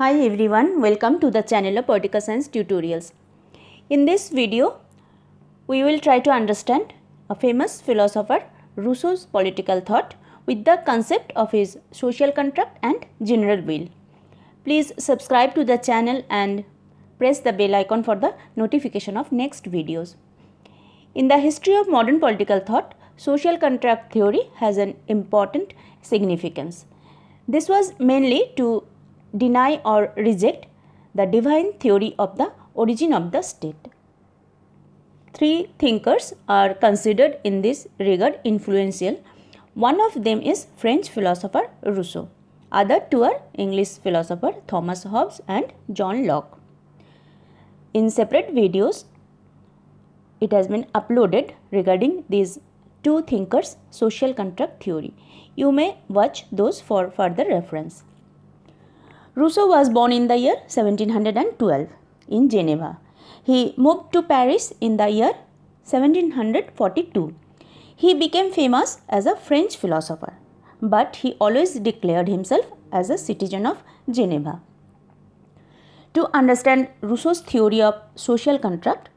Hi everyone, welcome to the channel of Political Science Tutorials. In this video, we will try to understand a famous philosopher Rousseau's political thought with the concept of his social contract and general will. Please subscribe to the channel and press the bell icon for the notification of next videos. In the history of modern political thought, social contract theory has an important significance. This was mainly to deny or reject the divine theory of the origin of the state. Three thinkers are considered in this regard influential. One of them is French philosopher Rousseau. Other two are English philosopher Thomas Hobbes and John Locke. In separate videos, it has been uploaded regarding these two thinkers' social contract theory. You may watch those for further reference. Rousseau was born in the year 1712 in Geneva. He moved to Paris in the year 1742. He became famous as a French philosopher, but he always declared himself as a citizen of Geneva. To understand Rousseau's theory of social contract,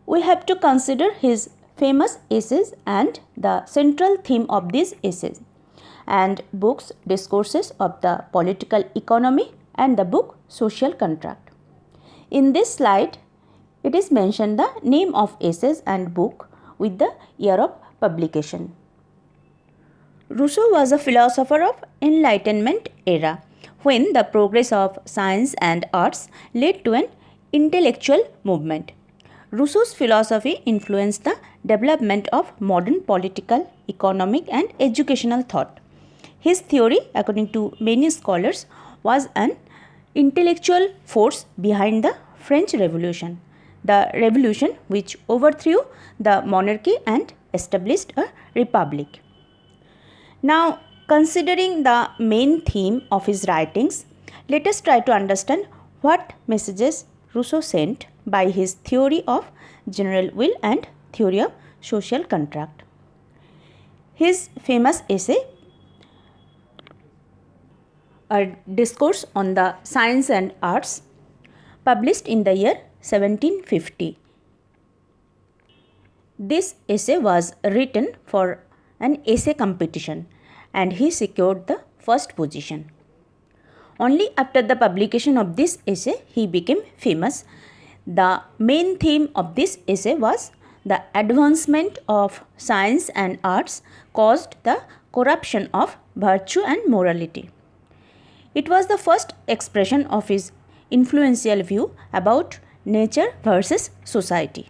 we have to consider his famous essays and the central theme of these essays, and books, Discourses of the Political Economy and the book Social Contract. In this slide, it is mentioned the name of essays and book with the year of publication. Rousseau was a philosopher of Enlightenment era, when the progress of science and arts led to an intellectual movement. Rousseau's philosophy influenced the development of modern political, economic and educational thought. His theory, according to many scholars, was an intellectual force behind the French Revolution, the revolution which overthrew the monarchy and established a republic. Now, considering the main theme of his writings, let us try to understand what messages Rousseau sent by his theory of general will and theory of social contract. His famous essay, A Discourse on the Science and Arts, published in the year 1750. This essay was written for an essay competition and he secured the first position. Only after the publication of this essay he became famous. The main theme of this essay was the advancement of science and arts caused the corruption of virtue and morality. It was the first expression of his influential view about nature versus society.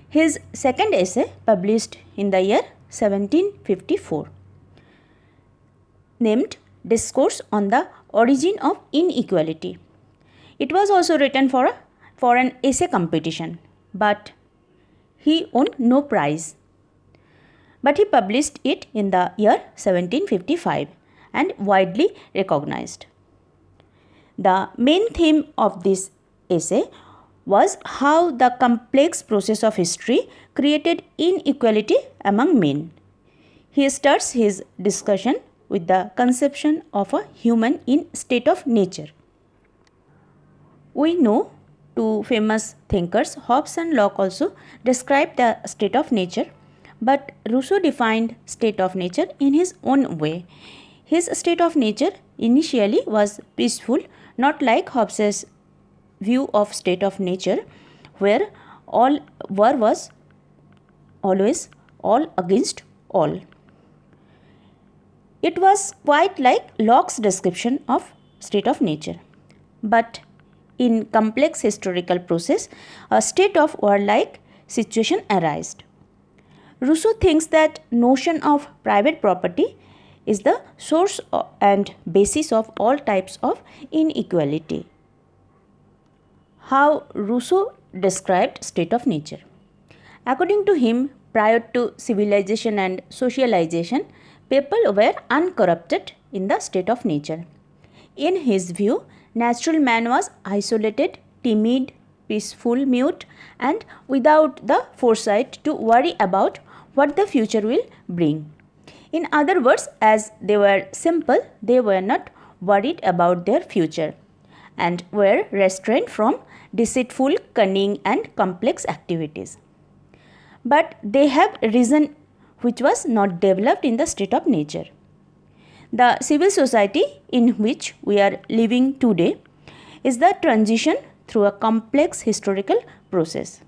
His second essay, published in the year 1754, named Discourse on the Origin of Inequality. It was also written for an essay competition, but he won no prize. But he published it in the year 1755 and widely recognized. The main theme of this essay was how the complex process of history created inequality among men. He starts his discussion with the conception of a human in state of nature. We know two famous thinkers, Hobbes and Locke, also described the state of nature, but Rousseau defined state of nature in his own way. His state of nature initially was peaceful, not like Hobbes's view of state of nature, where all war was always all against all. It was quite like Locke's description of state of nature. But in complex historical process, a state of warlike situation arised. Rousseau thinks that notion of private property is the source and basis of all types of inequality. How Rousseau described state of nature? According to him, prior to civilization and socialization, people were uncorrupted in the state of nature. In his view, natural man was isolated, timid, peaceful, mute, and without the foresight to worry about what the future will bring. In other words, as they were simple, they were not worried about their future. and were restrained from deceitful, cunning, and complex activities. But they have reason which was not developed in the state of nature. The civil society in which we are living today is the transition through a complex historical process.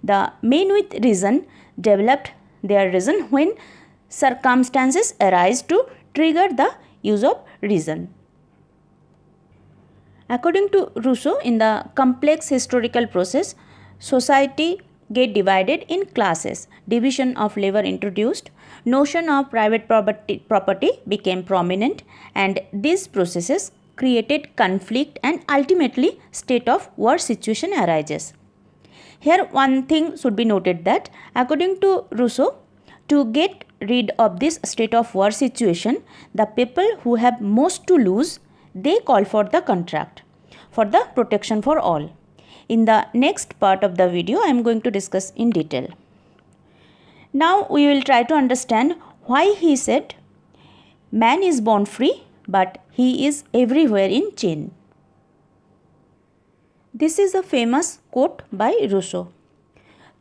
The men with reason developed their reason when circumstances arise to trigger the use of reason. According to Rousseau, in the complex historical process, society get divided in classes. Division of labor introduced, notion of private property became prominent, and these processes created conflict and ultimately state of war situation arises. Here one thing should be noted that according to Rousseau, to get rid of this state of war situation, the people who have most to lose, they call for the contract for the protection for all. In the next part of the video, I am going to discuss in detail. Now we will try to understand why he said man is born free but he is everywhere in chain. This is a famous quote by Rousseau.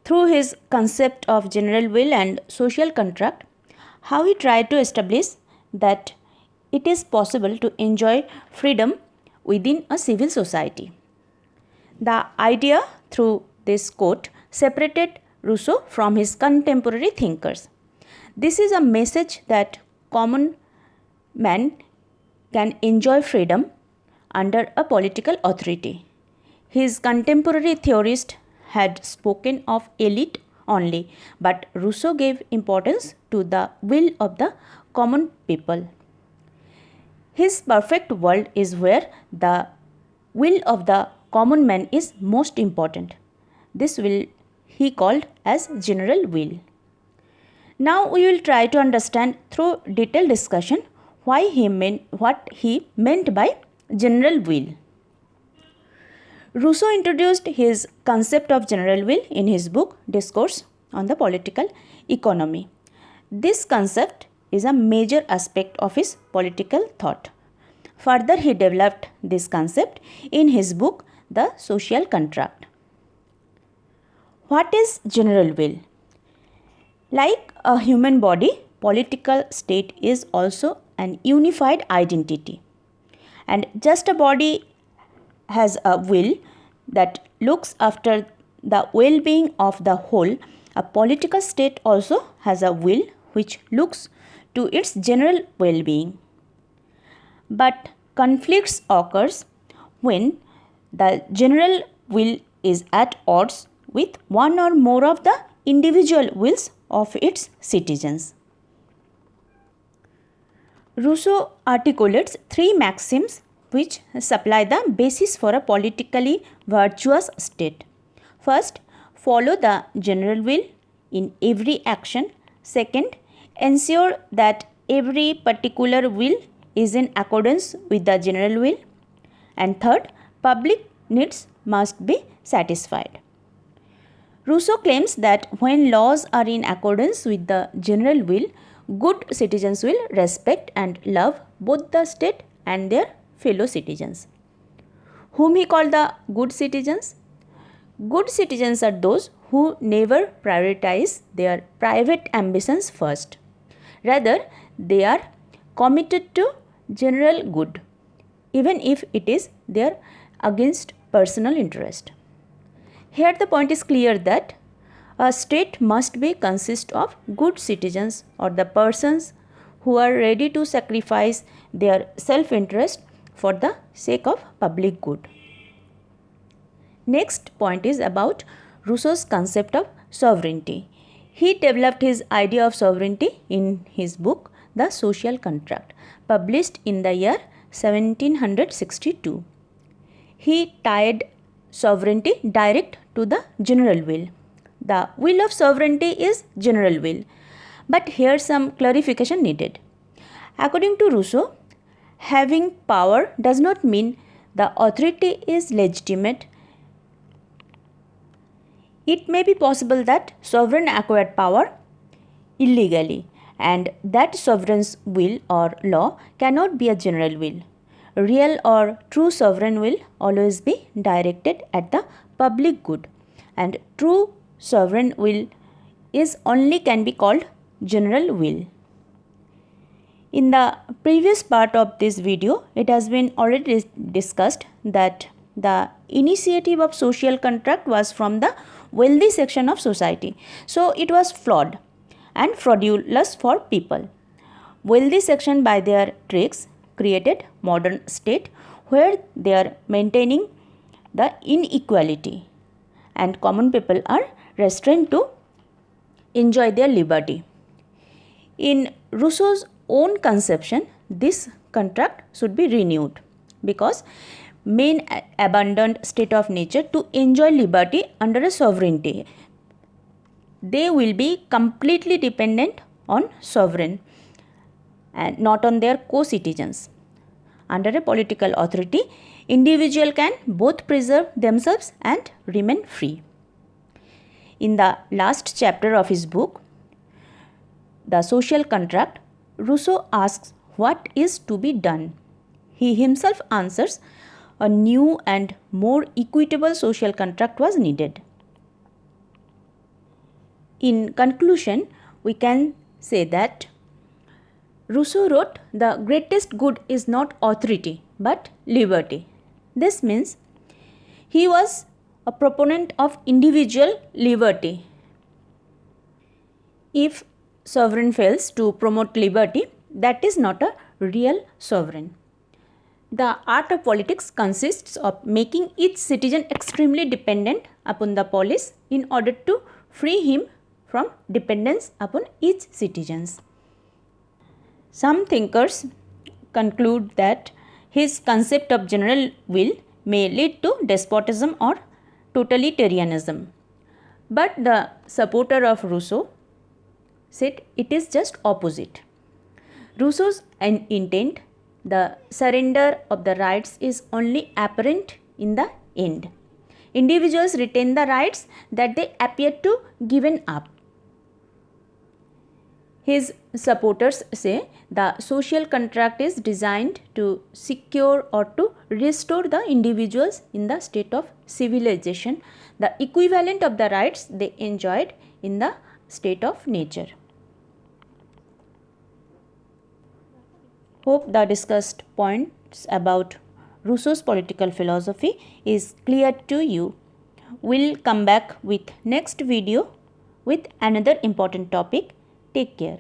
Through his concept of general will and social contract, how he tried to establish that it is possible to enjoy freedom within a civil society. The idea through this quote separated Rousseau from his contemporary thinkers. This is a message that common man can enjoy freedom under a political authority. His contemporary theorists had spoken of elite only, but Rousseau gave importance to the will of the common people. His perfect world is where the will of the common man is most important. This will he called as general will. Now we will try to understand through detailed discussion what he meant by general will. Rousseau introduced his concept of general will in his book Discourse on the Political Economy. This concept is a major aspect of his political thought. Further, he developed this concept in his book The Social Contract. What is general will? Like a human body, political state is also an unified identity. And just a body has a will that looks after the well-being of the whole, a political state also has a will which looks to its general well-being. But conflicts occurs when the general will is at odds with one or more of the individual wills of its citizens. Rousseau articulates three maxims which supply the basis for a politically virtuous state. First, follow the general will in every action. Second, ensure that every particular will is in accordance with the general will. And third, public needs must be satisfied. Rousseau claims that when laws are in accordance with the general will, good citizens will respect and love both the state and their fellow citizens. Whom he called the good citizens? Good citizens are those who never prioritize their private ambitions first. Rather, they are committed to general good, even if it is there against personal interest. Here the point is clear that a state must be consist of good citizens or the persons who are ready to sacrifice their self-interest for the sake of public good. Next point is about Rousseau's concept of sovereignty. He developed his idea of sovereignty in his book The Social Contract, published in the year 1762. He tied sovereignty direct to the general will. The will of sovereignty is general will, but here some clarification needed. According to Rousseau, having power does not mean the authority is legitimate. It may be possible that sovereign acquired power illegally, and that sovereign's will or law cannot be a general will. real or true sovereign will always be directed at the public good, and true sovereign will is only can be called general will. In the previous part of this video, it has been already discussed that the initiative of social contract was from the wealthy section of society. So it was flawed and fraudulous for people. Wealthy section by their tricks created modern state where they are maintaining the inequality and common people are restrained to enjoy their liberty. In Rousseau's own conception, this contract should be renewed because men abandoned state of nature to enjoy liberty under a sovereignty. They will be completely dependent on sovereign and not on their co-citizens. Under a political authority, individual can both preserve themselves and remain free. In the last chapter of his book, The Social Contract, Rousseau asks what is to be done. He himself answers a new and more equitable social contract was needed. In conclusion, we can say that Rousseau wrote, the greatest good is not authority but liberty. This means he was a proponent of individual liberty. If sovereign fails to promote liberty, that is not a real sovereign. The art of politics consists of making each citizen extremely dependent upon the police in order to free him from dependence upon each citizen. Some thinkers conclude that his concept of general will may lead to despotism or totalitarianism. But the supporter of Rousseau said it is just opposite. Rousseau's intent, the surrender of the rights, is only apparent in the end. Individuals retain the rights that they appear to given up. His supporters say the social contract is designed to secure or to restore the individuals in the state of civilization, the equivalent of the rights they enjoyed in the state of nature. Hope the discussed points about Rousseau's political philosophy is clear to you. We'll come back with next video with another important topic. Take care.